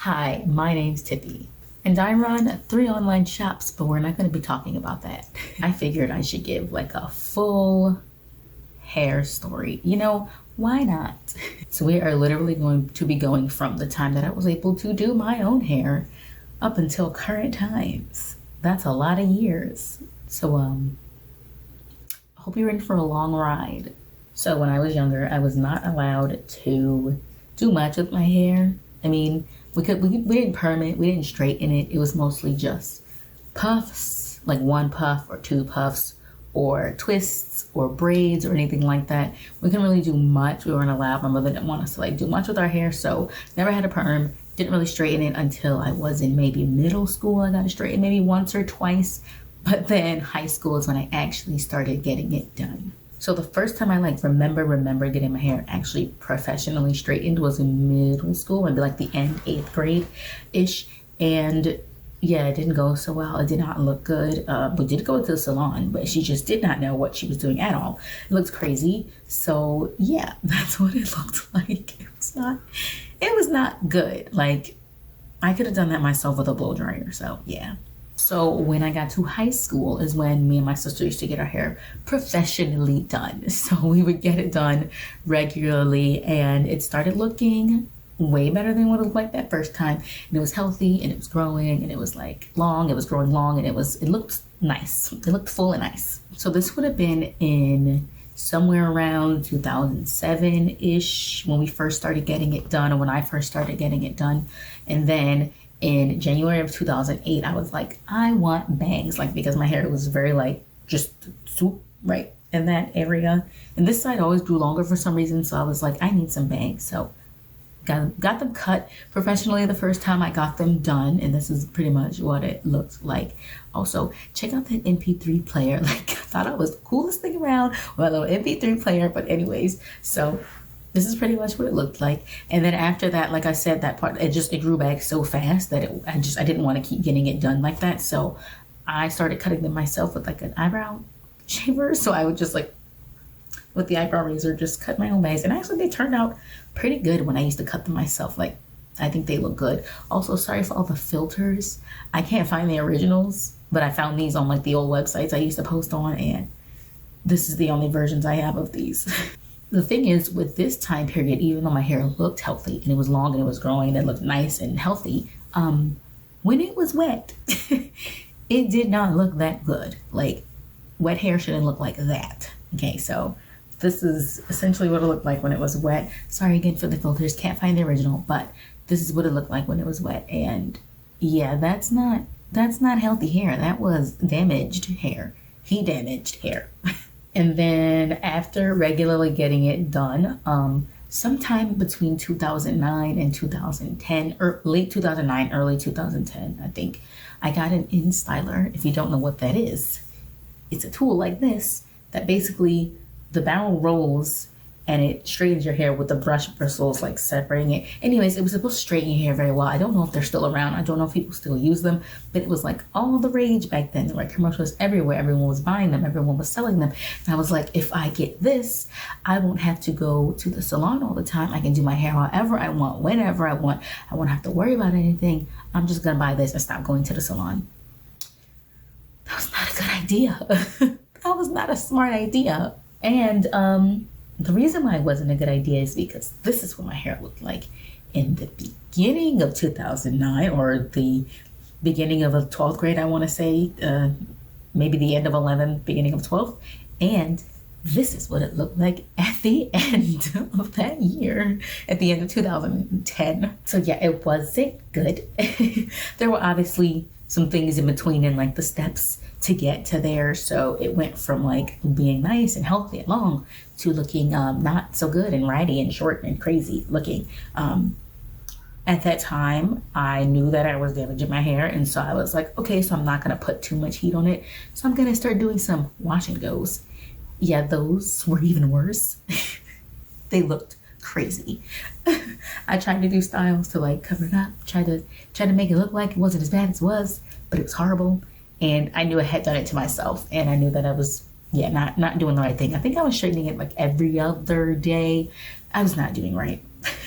Hi, my name's Tippy, and I run 3 online shops, but we're not going to be talking about that. I figured I should give like a full hair story. Why not? So we are literally going to be going from the time that I was able to do my own hair up until current times. That's a lot of years. So I hope you're in for a long ride. So when I was younger, I was not allowed to do much with my hair. I mean, we didn't perm it, we didn't straighten it. It was mostly just puffs, like 1 puff or 2 puffs, or twists or braids or anything like that. We couldn't really do much. We weren't allowed. My mother didn't want us to do much with our hair, so never had a perm. Didn't really straighten it until I was in maybe middle school. I got it straightened maybe once or twice, but then high school is when I actually started getting it done. So the first time I remember getting my hair actually professionally straightened was in middle school, maybe like the end 8th grade-ish. And yeah, it didn't go so well. It did not look good. We did go to the salon, but she just did not know what she was doing at all. It looked crazy. So yeah, that's what it looked like. It was not good. Like, I could have done that myself with a blow dryer. So yeah. So when I got to high school is when me and my sister used to get our hair professionally done. So we would get it done regularly, and it started looking way better than what it looked like that first time. And it was healthy, and it was growing, and it was long. It was growing long, and it looked nice. It looked full and nice. So this would have been in somewhere around 2007-ish when we first started getting it done, or when I first started getting it done. And then in January of 2008, I was like, I want bangs, because my hair was very just swoop right in that area. And this side always grew longer for some reason, so I was like, I need some bangs. So got them cut professionally the first time I got them done, and this is pretty much what it looked like. Also, check out that MP3 player. I thought it was the coolest thing around, my little MP3 player. But anyways, so this is pretty much what it looked like. And then after that, like I said, that part, it grew back so fast that I didn't want to keep getting it done like that. So I started cutting them myself with an eyebrow shaver. So I would just with the eyebrow razor, just cut my own bangs. And actually they turned out pretty good when I used to cut them myself. I think they look good. Also, sorry for all the filters. I can't find the originals, but I found these on the old websites I used to post on, and this is the only versions I have of these. The thing is, with this time period, even though my hair looked healthy and it was long and it was growing and it looked nice and healthy, when it was wet, it did not look that good. Wet hair shouldn't look like that. Okay, so this is essentially what it looked like when it was wet. Sorry again for the filters, can't find the original, but this is what it looked like when it was wet. And yeah, that's not healthy hair. That was damaged hair. He damaged hair. And then after regularly getting it done, sometime between 2009 and 2010, or late 2009, early 2010, I think, I got an InStyler. If you don't know what that is, it's a tool like this that basically the barrel rolls and it straightens your hair with the brush bristles, separating it. Anyways, it was supposed to straighten your hair very well. I don't know if they're still around. I don't know if people still use them, but it was all the rage back then. There were commercials everywhere. Everyone was buying them. Everyone was selling them. And I was like, if I get this, I won't have to go to the salon all the time. I can do my hair however I want, whenever I want. I won't have to worry about anything. I'm just going to buy this and stop going to the salon. That was not a good idea. That was not a smart idea. And the reason why it wasn't a good idea is because this is what my hair looked like in the beginning of 2009, or the beginning of 12th grade, I want to say, maybe the end of 11th, beginning of 12th. And this is what it looked like at the end of that year, at the end of 2010. So yeah, it wasn't good. There were obviously some things in between and the steps to get to there. So it went from being nice and healthy and long to looking not so good and ratty and short and crazy looking. At that time, I knew that I was damaging my hair, and so I was like, okay, so I'm not gonna put too much heat on it. So I'm gonna start doing some wash and goes. Yeah, those were even worse. They looked crazy. I tried to do styles to cover it up, try to make it look like it wasn't as bad as it was, but it was horrible. And I knew I had done it to myself, and I knew that I was not doing the right thing. I think I was straightening it every other day. I was not doing right.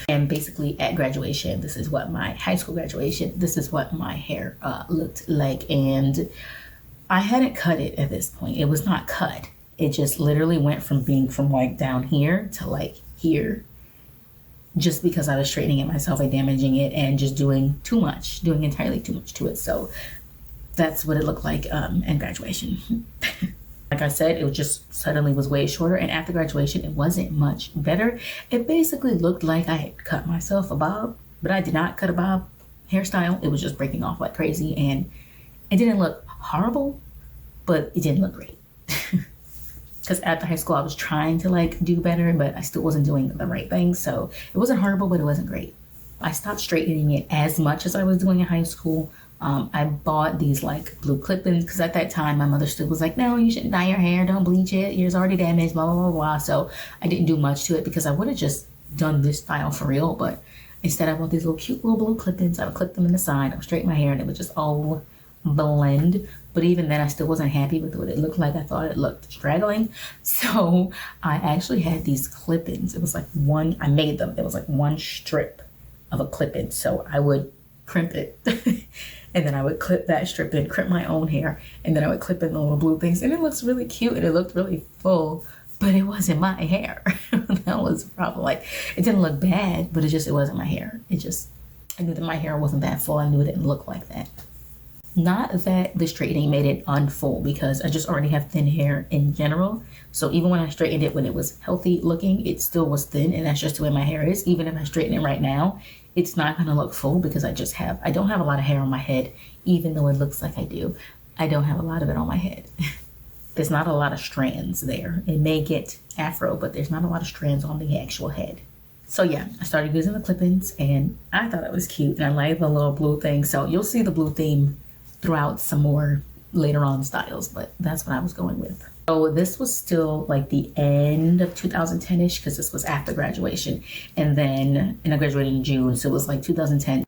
And basically at graduation, this is what my high school graduation, this is what my hair looked like. And I hadn't cut it at this point. It was not cut. It just literally went from being from like down here to like here, just because I was straightening it myself and damaging it and just doing entirely too much to it. So that's what it looked like in graduation. Like I said, it just suddenly was way shorter. And after graduation, it wasn't much better. It basically looked like I had cut myself a bob, but I did not cut a bob hairstyle. It was just breaking off like crazy. And it didn't look horrible, but it didn't look great. Because after high school, I was trying to like do better, but I still wasn't doing the right thing. So it wasn't horrible, but it wasn't great. I stopped straightening it as much as I was doing in high school. I bought these like blue clip-ins because at that time my mother still was like, no, you shouldn't dye your hair, don't bleach it, yours already damaged, blah, blah, blah, blah. So I didn't do much to it because I would have just done this style for real. But instead I bought these little cute little blue clip-ins. I would clip them in the side, I would straighten my hair, and it would just all blend. But even then I still wasn't happy with what it looked like. I thought it looked straggling. So I actually had these clip-ins. It was like one, I made them. It was like one strip of a clip-in. So I would crimp it and then I would clip that strip in, crimp my own hair, and then I would clip in the little blue things. And it looks really cute and it looked really full, but it wasn't my hair. That was the problem. Like, it didn't look bad, but it wasn't my hair. I knew that my hair wasn't that full. I knew it didn't look like that. Not that the straightening made it unfull, because I just already have thin hair in general. So even when I straightened it when it was healthy looking, it still was thin, and that's just the way my hair is. Even if I straighten it right now, it's not gonna look full because I don't have a lot of hair on my head, even though it looks like I do. I don't have a lot of it on my head. There's not a lot of strands there. It may get afro, but there's not a lot of strands on the actual head. So yeah, I started using the clip-ins and I thought it was cute, and I like the little blue thing. So you'll see the blue theme throughout some more later on styles, but that's what I was going with. So this was still like the end of 2010-ish, because this was after graduation. And I graduated in June, so it was like 2010.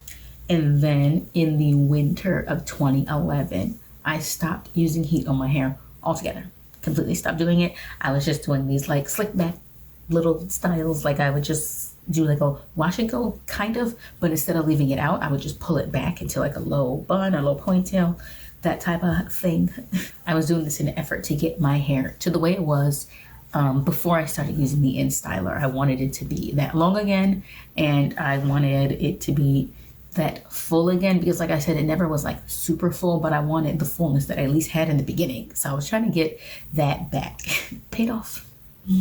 And then in the winter of 2011, I stopped using heat on my hair altogether. Completely stopped doing it. I was just doing these like slick back little styles. Like I would just do like a wash and go kind of, but instead of leaving it out, I would just pull it back into like a low bun or low ponytail, that type of thing. I was doing this in an effort to get my hair to the way it was before I started using the InStyler. I wanted it to be that long again, and I wanted it to be that full again, because like I said, it never was like super full, but I wanted the fullness that I at least had in the beginning. So I was trying to get that back. Paid off.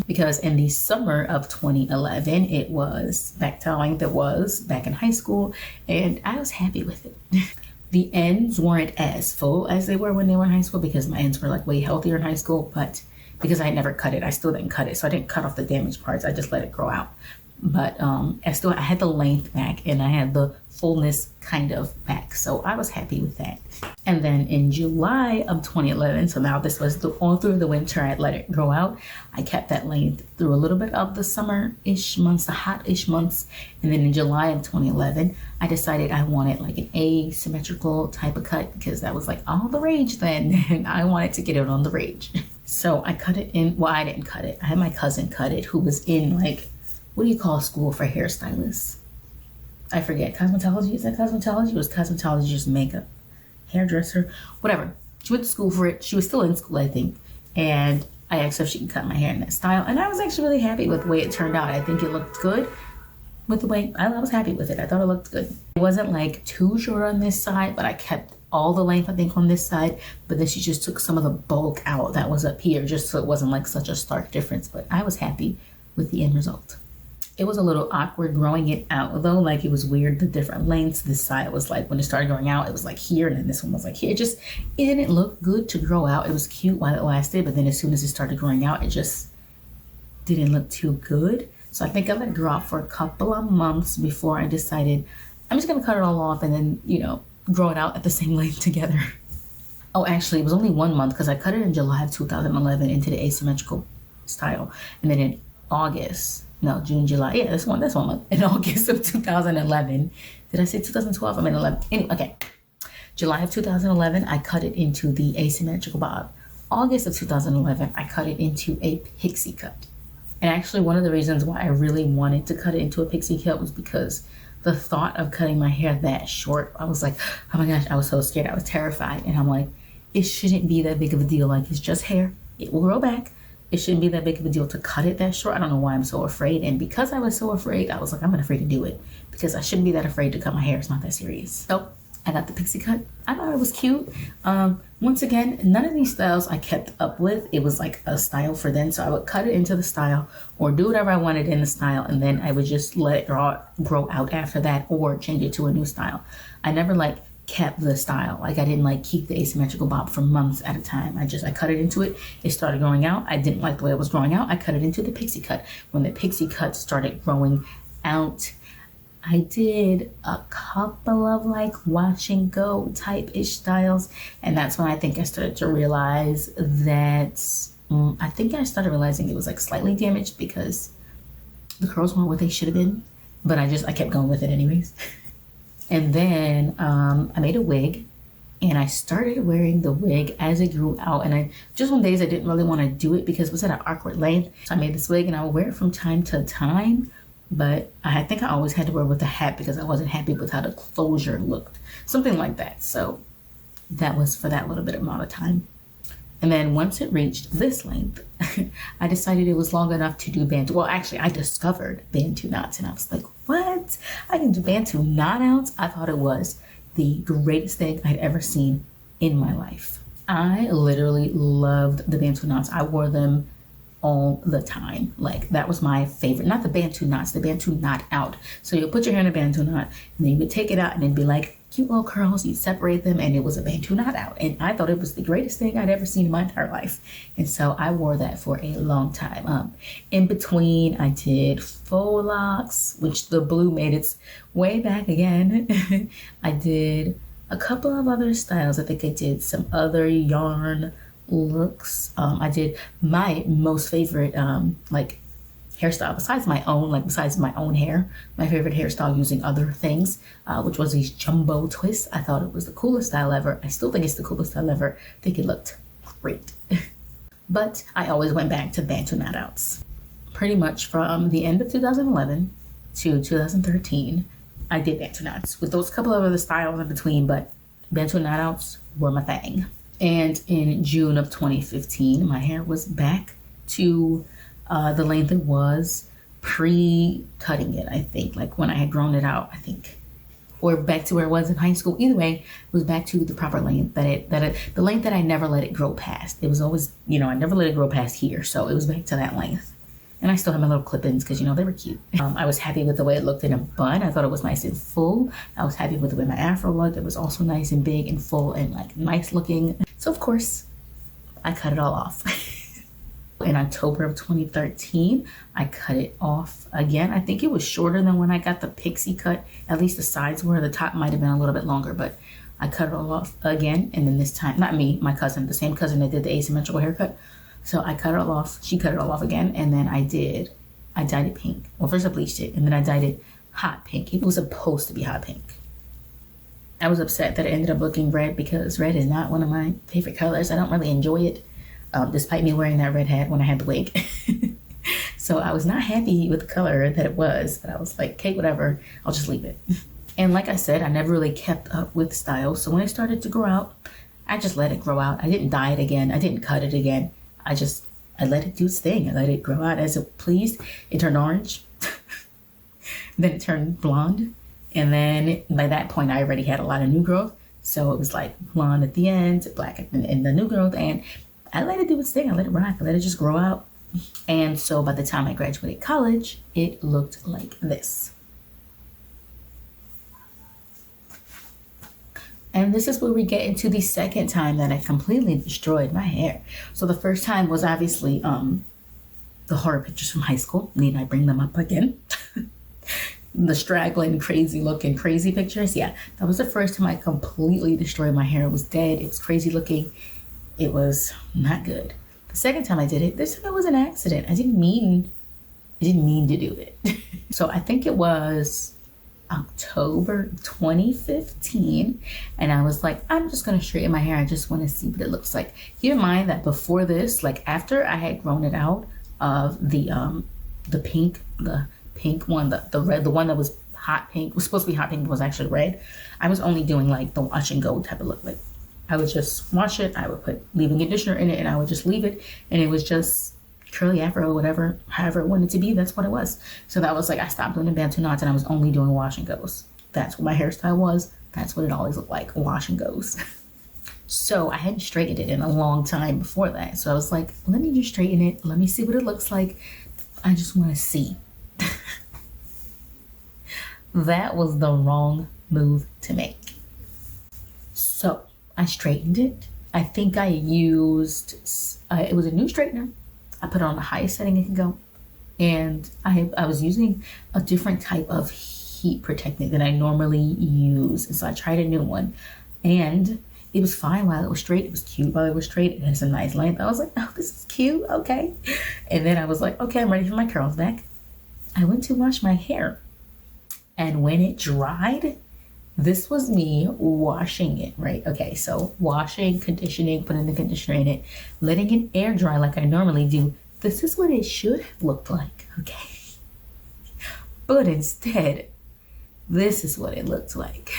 Because in the summer of 2011, it was back to how it was back in high school, and I was happy with it. The ends weren't as full as they were when they were in high school, because my ends were like way healthier in high school, but because I had never cut it, I still didn't cut it. So I didn't cut off the damaged parts, I just let it grow out. But I had the length back and I had the fullness kind of back. So I was happy with that. And then in July of 2011, so now this was all through the winter, I let it grow out. I kept that length through a little bit of the summer-ish months, the hot-ish months. And then in July of 2011, I decided I wanted like an asymmetrical type of cut, because that was like all the rage then. And I wanted to get it on the rage. So I cut it in, well, I didn't cut it. I had my cousin cut it, who was in like, what do you call school for hairstylists? I forget. Cosmetology? Is that cosmetology? It was cosmetology, just makeup. Hairdresser, whatever. She went to school for it. She was still in school, I think. And I asked her if she could cut my hair in that style. And I was actually really happy with the way it turned out. I think it looked good with the way, I was happy with it. I thought it looked good. It wasn't like too short on this side, but I kept all the length, I think, on this side. But then she just took some of the bulk out that was up here, just so it wasn't like such a stark difference. But I was happy with the end result. It was a little awkward growing it out though. Like it was weird, the different lengths. This side was like, when it started growing out, it was like here, and then this one was like here. It didn't look good to grow out. It was cute while it lasted, but then as soon as it started growing out, it just didn't look too good. So I think I let it grow out for a couple of months before I decided I'm just gonna cut it all off and then, you know, grow it out at the same length together. Oh, actually, it was only 1 month, because I cut it in July of 2011 into the asymmetrical style. And then in June, July. Yeah, that's one month. In August of 2011. Did I say 2012? I mean 11. Anyway, okay. July of 2011, I cut it into the asymmetrical bob. August of 2011, I cut it into a pixie cut. And actually one of the reasons why I really wanted to cut it into a pixie cut was because the thought of cutting my hair that short, I was like, oh my gosh, I was so scared. I was terrified. And I'm like, it shouldn't be that big of a deal. Like, it's just hair. It will grow back. It shouldn't be that big of a deal to cut it that short. I don't know why I'm so afraid. And because I was so afraid, I was like, I'm not afraid to do it because I shouldn't be that afraid to cut my hair. It's not that serious. So I got the pixie cut. I thought it was cute. Once again, none of these styles I kept up with. It was like a style for then. So I would cut it into the style or do whatever I wanted in the style. And then I would just let it grow out after that or change it to a new style. I never like kept the style. Like, I didn't like keep the asymmetrical bob for months at a time. I cut it into it. It started growing out. I didn't like the way it was growing out. I cut it into the pixie cut. When the pixie cut started growing out, I did a couple of like wash and go type ish styles. And that's when I think I started to realize that I think I started realizing it was like slightly damaged because the curls weren't what they should have been. But I kept going with it anyways. And then I made a wig and I started wearing the wig as it grew out. And I just on days I didn't really want to do it because it was at an awkward length. So I made this wig and I would wear it from time to time. But I think I always had to wear it with a hat because I wasn't happy with how the closure looked. Something like that. So that was for that little bit amount of time. And then once it reached this length, I decided it was long enough to do Bantu. Well, actually, I discovered Bantu knots and I was like, what? I can do Bantu knot outs? I thought it was the greatest thing I'd ever seen in my life. I literally loved the Bantu knots. I wore them all the time. Like, that was my favorite. Not the Bantu knots, the Bantu knot out. So you put your hair in a Bantu knot and then you would take it out and it'd be like cute little curls. You'd separate them and it was a Bantu knot out. And I thought it was the greatest thing I'd ever seen in my entire life. And so I wore that for a long time. In between, I did Faux Locs, which the blue made its way back again. I did a couple of other styles. I think I did some other yarn looks. I did my most favorite like hairstyle besides my own hair, my favorite hairstyle using other things, which was these jumbo twists. I thought it was the coolest style ever. I still think it's the coolest style ever. I think it looked great. But I always went back to Bantu knot outs. Pretty much from the end of 2011 to 2013, I did Bantu knots with those couple of other styles in between, but Bantu knot outs were my thing. And in June of 2015, my hair was back to the length it was pre-cutting it, I think. Like when I had grown it out, I think. Or back to where it was in high school. Either way, it was back to the proper length the length that I never let it grow past. It was always, I never let it grow past here. So it was back to that length. And I still have my little clip-ins because, they were cute. I was happy with the way it looked in a bun. I thought it was nice and full. I was happy with the way my afro looked. It was also nice and big and full and like nice looking. So of course, I cut it all off. In October of 2013, I cut it off again. I think it was shorter than when I got the pixie cut. At least the sides were. The top might have been a little bit longer, but I cut it all off again. And then this time, not me, my cousin, the same cousin that did the asymmetrical haircut. So I cut it all off. She cut it all off again. And then I dyed it pink. Well, first I bleached it and then I dyed it hot pink. It was supposed to be hot pink. I was upset that it ended up looking red because red is not one of my favorite colors. I don't really enjoy it, despite me wearing that red hat when I had the wig. So I was not happy with the color that it was, but I was like, okay, whatever, I'll just leave it. And like I said, I never really kept up with style. So when it started to grow out, I just let it grow out. I didn't dye it again. I didn't cut it again. I let it do its thing. I let it grow out as it pleased. It turned orange. Then it turned blonde. And then by that point, I already had a lot of new growth. So it was like blonde at the end, black in the new growth. And I let it do its thing. I let it rock. I let it just grow out. And so by the time I graduated college, it looked like this. And this is where we get into the second time that I completely destroyed my hair. So the first time was obviously the horror pictures from high school. Need I bring them up again? The straggling, crazy looking, crazy pictures. Yeah, that was the first time I completely destroyed my hair. It was dead. It was crazy looking. It was not good. The second time I did it, this time it was an accident. I didn't mean to do it. So I think it was October 2015, and I was like, I'm just gonna straighten my hair. I just want to see what it looks like. Keep in mind that before this, like after I had grown it out, of the pink, one, the red, the one that was hot pink, was supposed to be hot pink, but was actually red. I was only doing like the wash and go type of look. Like I would just wash it, I would put leave-in conditioner in it, and I would just leave it, and it was just curly afro, whatever, however it wanted to be. That's what it was. So that was like, I stopped doing the Bantu knots and I was only doing wash and goes. That's what my hairstyle was. That's what it always looked like, wash and goes. So I hadn't straightened it in a long time before that. So I was like, let me just straighten it. Let me see what it looks like. I just want to see. That was the wrong move to make. So I straightened it. I think I used, it was a new straightener. I put it on the highest setting it could go. And I was using a different type of heat protectant than I normally use. And so I tried a new one. And it was fine while it was straight. It was cute while it was straight. It has a nice length. I was like, oh, this is cute. Okay. And then I was like, okay, I'm ready for my curls back. I went to wash my hair. And when it dried, this was me washing it, right? Okay, so washing, conditioning, putting the conditioner in it, letting it air dry like I normally do. This is what it should have looked like, okay? But instead, this is what it looked like.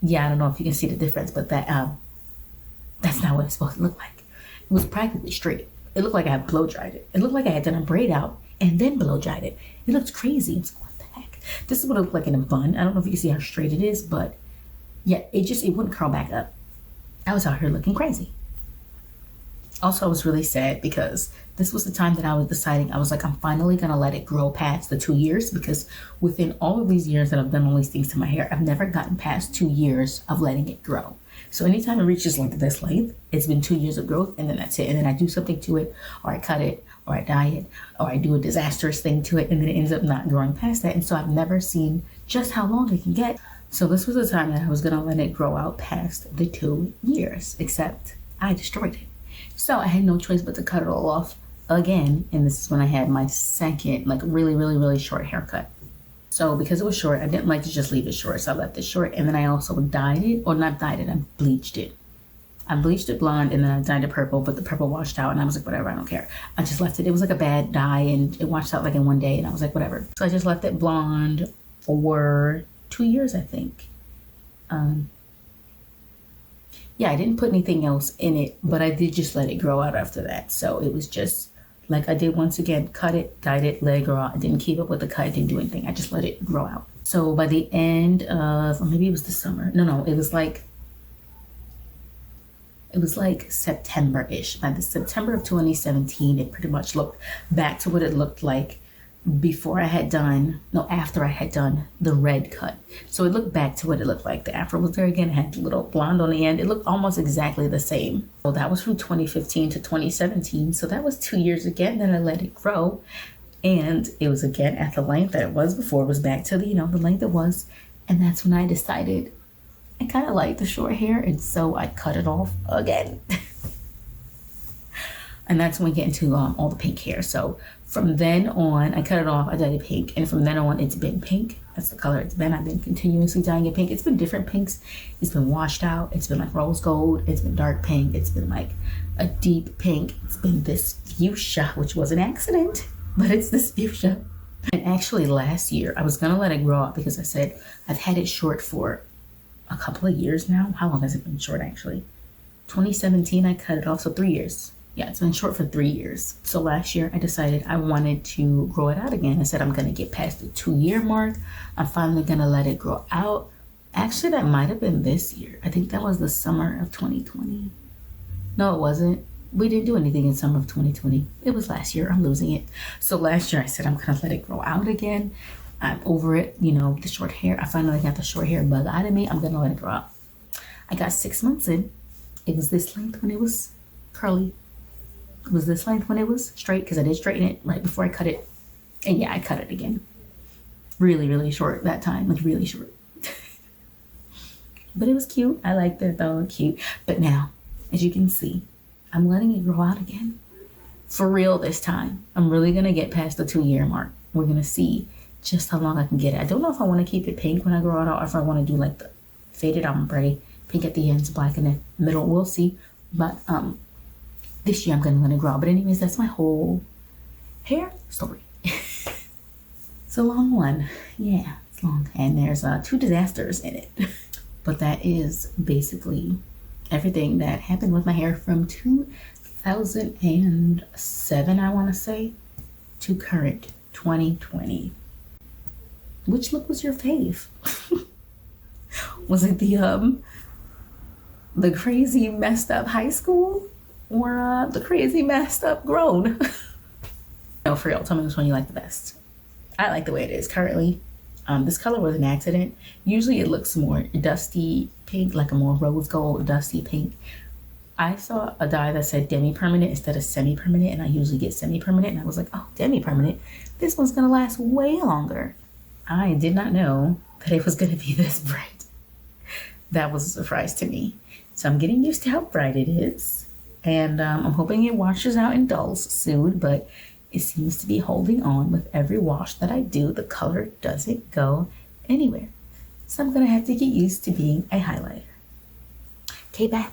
Yeah, I don't know if you can see the difference, but that's not what it's supposed to look like. It was practically straight. It looked like I had blow dried it. It looked like I had done a braid out and then blow dried it. It looked crazy. I was like, what the heck? This is what it looked like in a bun. I don't know if you can see how straight it is, but yeah, it wouldn't curl back up. I was out here looking crazy. Also, I was really sad because this was the time that I was deciding, I was like, I'm finally gonna let it grow past the 2 years, because within all of these years that I've done all these things to my hair, I've never gotten past 2 years of letting it grow. So anytime it reaches like this length, it's been 2 years of growth, and then that's it. And then I do something to it, or I cut it, or I dye it, or I do a disastrous thing to it, and then it ends up not growing past that. And so I've never seen just how long it can get. So this was the time that I was gonna let it grow out past the 2 years, except I destroyed it. So I had no choice but to cut it all off again. And this is when I had my second, like really, really, really short haircut. So because it was short, I didn't like to just leave it short. So I left it short, and then I also dyed it, or not dyed it, I bleached it. I bleached it blonde, and then I dyed it purple, but the purple washed out, and I was like, whatever, I don't care. I just left it. It was like a bad dye, and it washed out like in one day, and I was like, whatever. So I just left it blonde for 2 years, I think. Yeah, I didn't put anything else in it, but I did just let it grow out after that. So it was just like I did once again, cut it, dyed it, let it grow out. I didn't keep up with the cut, I didn't do anything. I just let it grow out. So by the end of, or maybe it was the summer. No, it was like September-ish. By the September of 2017, it pretty much looked back to what it looked like after I had done the red cut. So it looked back to what it looked like. The afro was there again. It had a little blonde on the end. It looked almost exactly the same. So that was from 2015 to 2017. So that was 2 years again. Then I let it grow, and it was again at the length that it was before. It was back to the length it was. And that's when I decided I kind of like the short hair, and so I cut it off again. And that's when we get into all the pink hair. So from then on, I cut it off, I dyed it pink. And from then on, it's been pink. That's the color it's been. I've been continuously dyeing it pink. It's been different pinks. It's been washed out. It's been like rose gold. It's been dark pink. It's been like a deep pink. It's been this fuchsia, which was an accident, but it's this fuchsia. And actually last year, I was going to let it grow out because I said, I've had it short for a couple of years now. How long has it been short actually? 2017, I cut it off, so 3 years. Yeah, it's been short for 3 years. So last year I decided I wanted to grow it out again. I said I'm gonna get past the 2 year mark. I'm finally gonna let it grow out. Actually, that might have been this year. I think that was the summer of 2020. No, it wasn't. We didn't do anything in summer of 2020. It was last year. I'm losing it. So last year I said I'm gonna let it grow out again. I'm over it, the short hair. I finally got the short hair bug out of me. I'm gonna let it grow out. I got 6 months in. It was this length when it was curly. It was this length when it was straight, because I did straighten it right before I cut it. And yeah, I cut it again. Really, really short that time, like really short. But it was cute. I liked it though, cute. But now, as you can see, I'm letting it grow out again. For real this time. I'm really gonna get past the 2 year mark. We're gonna see just how long I can get it. I don't know if I want to keep it pink when I grow it out, or if I want to do like the faded ombre, pink at the ends, black in the middle. We'll see. But This year I'm gonna let it grow. But anyways, that's my whole hair story. It's a long one. Yeah, it's long. And there's 2 disasters in it. But that is basically everything that happened with my hair from 2007, I want to say, to current 2020. Which look was your fave? Was it the crazy messed up high school, or the crazy messed up grown? No, for real, tell me which one you like the best. I like the way it is currently. This color was an accident. Usually it looks more dusty pink, like a more rose gold dusty pink. I saw a dye that said demi-permanent instead of semi-permanent, and I usually get semi-permanent, and I was like, oh, demi-permanent, this one's gonna last way longer. I did not know that it was gonna be this bright. That was a surprise to me. So I'm getting used to how bright it is, and I'm hoping it washes out and dulls soon, but it seems to be holding on with every wash that I do. The color doesn't go anywhere. So I'm gonna have to get used to being a highlighter. Okay, bye.